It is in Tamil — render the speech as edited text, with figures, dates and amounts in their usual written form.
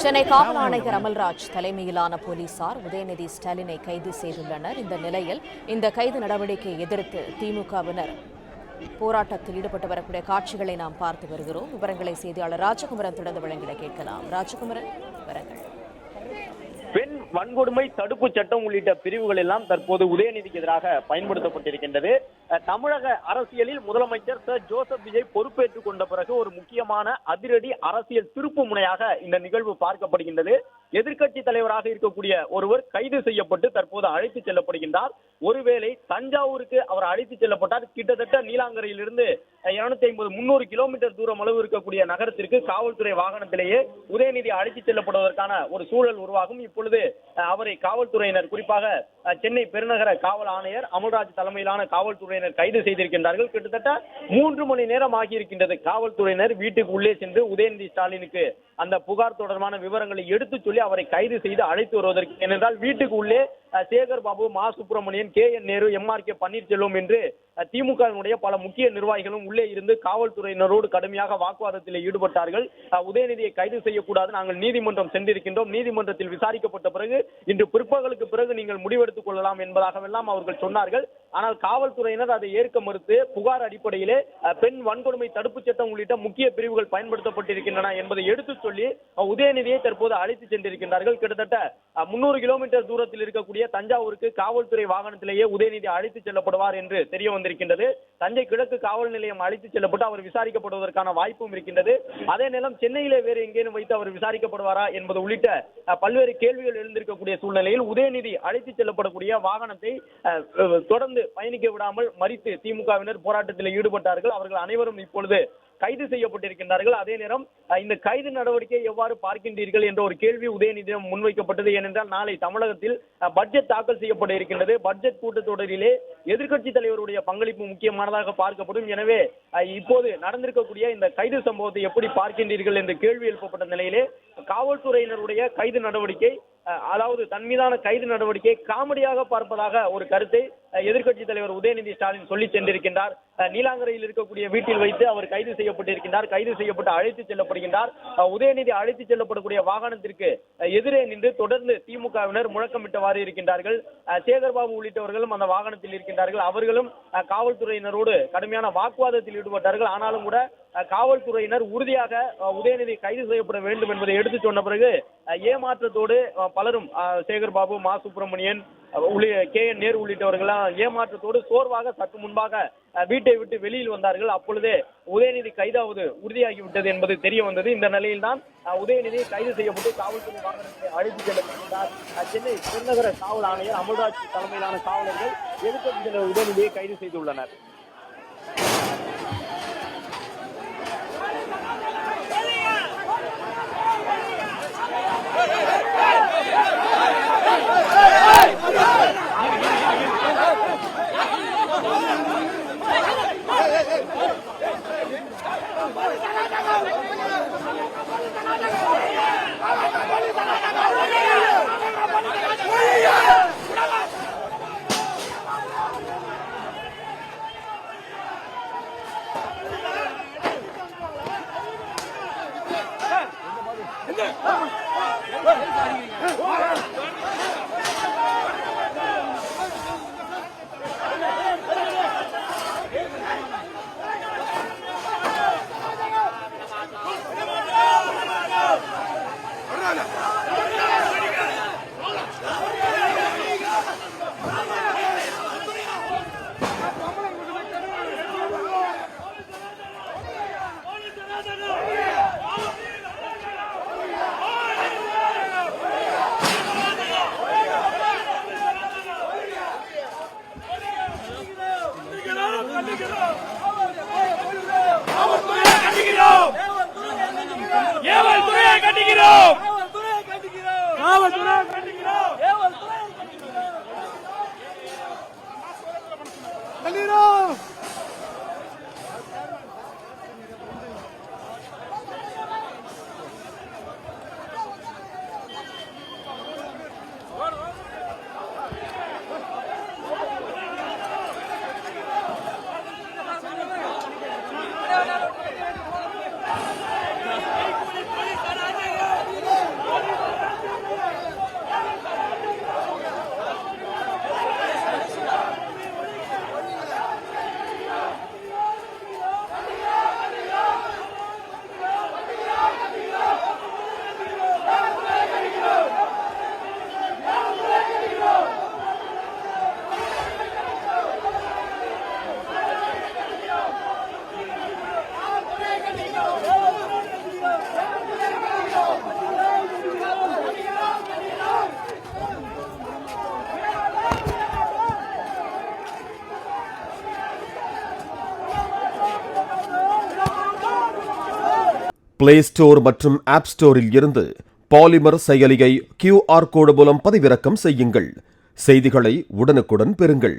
சென்னை காவல் ஆணையர் அமல்ராஜ் தலைமையிலான போலீசார் உதயநிதி ஸ்டாலினை கைது செய்துள்ளனர். இந்த நிலையில் இந்த கைது நடவடிக்கையை எதிர்த்து திமுகவினர் போராட்டத்தில் ஈடுபட்டு வரக்கூடிய காட்சிகளை நாம் பார்த்து வருகிறோம். விவரங்களை செய்தியாளர் ராஜகுமரன் தொடர்ந்து வழங்கிட கேட்கலாம். ராஜகுமரன், விவரங்கள். பெண் வன்கொடுமை தடுப்பு சட்டம் உள்ளிட்ட பிரிவுகள் எல்லாம் தற்போது உதயநிதிக்கு எதிராக பயன்படுத்தப்பட்டிருக்கின்றது. தமிழக அரசியலில் முதலமைச்சர் சர் ஜோசப் விஜய் பொறுப்பேற்றுக் கொண்ட பிறகு ஒரு முக்கியமான அதிரடி அரசியல் திருப்பு முனையாக இந்த நிகழ்வு பார்க்கப்படுகின்றது. எதிர்க்கட்சி தலைவராக இருக்கக்கூடிய ஒருவர் கைது செய்யப்பட்டு தற்போது அழைத்து செல்லப்படுகின்றார். ஒருவேளை தஞ்சாவூருக்கு அவர் அழைத்து செல்லப்பட்டார். கிட்டத்தட்ட நீலாங்கரையிலிருந்து 250-300 கிலோமீட்டர் தூரம் அளவு இருக்கக்கூடிய நகரத்திற்கு காவல்துறை வாகனத்திலேயே உதயநிதி அழைத்து செல்லப்படுவதற்கான ஒரு சூழல் உருவாகும். இப்பொழுது அவரை காவல்துறையினர், குறிப்பாக சென்னை பெருநகர காவல் ஆணையர் அமல்ராஜ் தலைமையிலான காவல்துறையினர் கைது செய்திருக்கின்றார்கள். கிட்டத்தட்ட 3 மணி நேரம் ஆகியிருக்கின்றது. காவல்துறையினர் வீட்டுக்கு உள்ளே சென்று உதயநிதி ஸ்டாலினுக்கு அந்த புகார் தொடர்பான விவரங்களை எடுத்து சொல்லி அவரை கைது செய்து அழைத்து வருவதற்கு, ஏனென்றால் வீட்டுக்கு உள்ளே சேகர் பாபு, மா சுப்பிரமணியன், KN நேரு, MRK பன்னீர்செல்வம் என்று திமுகவினுடைய பல முக்கிய நிர்வாகிகளும் உள்ளே இருந்து காவல்துறையினரோடு கடுமையாக வாக்குவாதத்தில் ஈடுபட்டார்கள். உதயநிதியை கைது செய்யக்கூடாது, நாங்கள் நீதிமன்றம் சென்றிருக்கின்றோம், நீதிமன்றத்தில் விசாரிக்கப்பட்ட பிறகு இன்று பிற்பகலுக்கு பிறகு நீங்கள் முடிவெடுத்துக் கொள்ளலாம் என்பதாகவெல்லாம் அவர்கள் சொன்னார்கள். ஆனால் காவல்துறையினர் அதை ஏற்க மறுத்து புகார் அடிப்படையிலே பெண் வன்கொடுமை தடுப்பு சட்டம் உள்ளிட்ட முக்கிய பிரிவுகள் பயன்படுத்தப்பட்டிருக்கின்றன என்பதை எடுத்து சொல்லி உதயநிதியை தற்போது அழைத்து சென்றிருக்கின்றார்கள். கிட்டத்தட்ட 300 கிலோமீட்டர் தூரத்தில் இருக்கக்கூடிய தஞ்சாவூருக்கு காவல்துறை வாகனத்திலேயே உதயநிதி அழைத்து செல்லப்படுவார் என்று தெரிய வந்திருக்கின்றது. தஞ்சை கிழக்கு காவல் நிலையம் அழைத்து செல்லப்பட்டு அவர் விசாரிக்கப்படுவதற்கான வாய்ப்பும் இருக்கின்றது. அதே நேரம் சென்னையிலே வேறு எங்கேனும் வைத்து அவர் விசாரிக்கப்படுவாரா என்பது உள்ளிட்ட பல்வேறு கேள்விகள் எழுந்திருக்கக்கூடிய சூழ்நிலையில் உதயநிதி அழைத்து செல்லப்படக்கூடிய வாகனத்தை தொடர்ந்து பயணிக்க விடாமல் மறித்து திமுகவினர் போராட்டத்தில் ஈடுபட்டார்கள். அவர்கள் அனைவரும் இப்பொழுது கைது செய்யப்பட்டிருக்கின்றார்கள். அதே நேரம் இந்த கைது நடவடிக்கை எவ்வாறு பார்க்கின்றீர்கள் என்ற ஒரு கேள்வி உதயநிதியிடம் முன்வைக்கப்பட்டது. ஏனென்றால் நாளை தமிழகத்தில் பட்ஜெட் தாக்கல் செய்யப்பட இருக்கின்றது. பட்ஜெட் கூட்டத்தொடரிலே எதிர்க்கட்சி தலைவருடைய பங்களிப்பு முக்கியமானதாக பார்க்கப்படும். எனவே இப்போது நடந்திருக்கக்கூடிய இந்த கைது சம்பவத்தை எப்படி பார்க்கின்றீர்கள் என்று கேள்வி எழுப்பப்பட்ட நிலையிலே காவல்துறையினருடைய கைது நடவடிக்கை, அதாவது தன் மீதான கைது நடவடிக்கை காமெடியாக பார்ப்பதாக ஒரு கருத்தை எதிர்க்கட்சி தலைவர் உதயநிதி ஸ்டாலின் சொல்லி சென்றிருக்கின்றார். நீலாங்கரையில் இருக்கக்கூடிய வீட்டில் வைத்து அவர் கைது செய்யப்பட்டிருக்கின்றார். கைது செய்யப்பட்டு அழைத்து செல்லப்படுகின்றார். உதயநிதி அழைத்து செல்லப்படக்கூடிய வாகனத்திற்கு எதிரே நின்று தொடர்ந்து திமுகவினர் முழக்கமிட்டவாறு இருக்கின்றார்கள். சேகர்பாபு உள்ளிட்டவர்களும் அந்த வாகனத்தில் இருக்கின்றார்கள். அவர்களும் காவல்துறையினரோடு கடுமையான வாக்குவாதத்தில் ஈடுபட்டார்கள். ஆனாலும் கூட காவல்துறையினர் உறுதியாக உதயநிதி கைது செய்யப்பட வேண்டும் என்பதை எடுத்து சொன்ன பிறகு ஏமாற்றத்தோடு பலரும் சேகர்பாபு, மா சுப்பிரமணியன், KN நேரு உள்ளிட்டவர்களாம் ஏமாற்றத்தோடு சோர்வாக சற்று முன்பாக வீட்டை விட்டு வெளியில் வந்தார்கள். அப்பொழுதே உதயநிதி கைதாவது உறுதியாகிவிட்டது என்பது தெரிய வந்தது. இந்த நிலையில்தான் உதயநிதி கைது செய்யப்பட்டு காவல்துறை வாகனத்தை அழைத்து செல்லப்பட்டார். சென்னை பெருநகர காவல் ஆணையர் அமல்ராஜ் தலைமையிலான காவலர்கள் எதிர்க்கட்சி உதயநிதியை கைது செய்துள்ளனர். பிளே ஸ்டோர் மற்றும் ஆப் ஸ்டோரில் இருந்து பாலிமர் செயலியை QR கோடு மூலம் பதிவிறக்கம் செய்யுங்கள். செய்திகளை உடனுக்குடன் பெறுங்கள்.